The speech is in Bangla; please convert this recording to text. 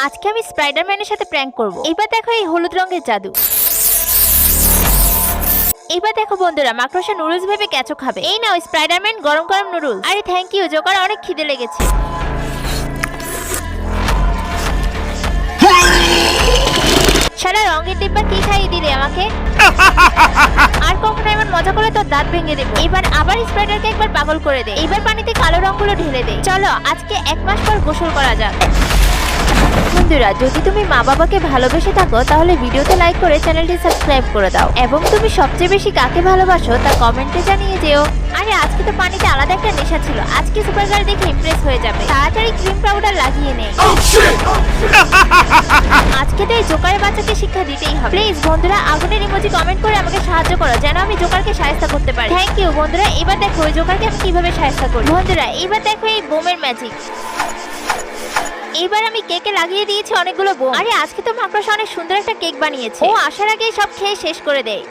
আজকে আমি স্পাইডারম্যানের সাথে প্র্যাঙ্ক করব। এবার দেখো এই হলুদ রঙের জাদু। এবার দেখো বন্ধুরা, মাকড়সা নুডলস ভেবে কেঁচো খাবে। এই নাও স্পাইডারম্যান গরম গরম নুডলস। আরে থ্যাংক ইউ জোকার, অনেক খিদে লেগেছে। সারা রঙের ডিব্বা কি খাইয়ে দিলে আমাকে? আর কখনো এমন মজা করে তোর দাঁত ভেঙে দেবো। এবার আবার স্পাইডারকে একবার পাগল করে দে। এবার পানিতে কালো রঙগুলো ঢেলে দে। চলো আজকে 1 মাস পর গোসল করা যাক। বন্ধুরা, যদি তুমি মা বাবাকে ভালোবেসে থাকো তাহলে ভিডিওতে লাইক করে চ্যানেলটি সাবস্ক্রাইব করে দাও এবং তুমি সবচেয়ে বেশি কাকে ভালোবাসো তা কমেন্টে জানিয়ে যেও। আরে আজকে তো পানিতে আলাদা একটা নেশা ছিল। আজকে সুপারগার্ল দেখে ইমপ্রেস হয়ে যাবে। তাড়াতাড়ি ক্রিম পাউডার লাগিয়ে নে। আজকে তো এই জোকারের বাচ্চাকে শিক্ষা দিতেই হবে। প্লিজ বন্ধুরা, আগুনের ইমোজি কমেন্ট করে আমাকে সাহায্য করো যেন আমি জোকারকে সাহায্য করতে পারি। থ্যাংক ইউ বন্ধুরা। এবার দেখো ওই জোকারকে আমি কিভাবে সাহায্য করি। বন্ধুরা এবার দেখো এই বোমের ম্যাজিক। এবার আমি কেকে লাগিয়ে দিয়েছি অনেকগুলো বোম। আরে আজকে তো মাকড়সা অনেক সুন্দর একটা কেক বানিয়েছে। ও আসার আগেই সব খেয়ে শেষ করে দেয়।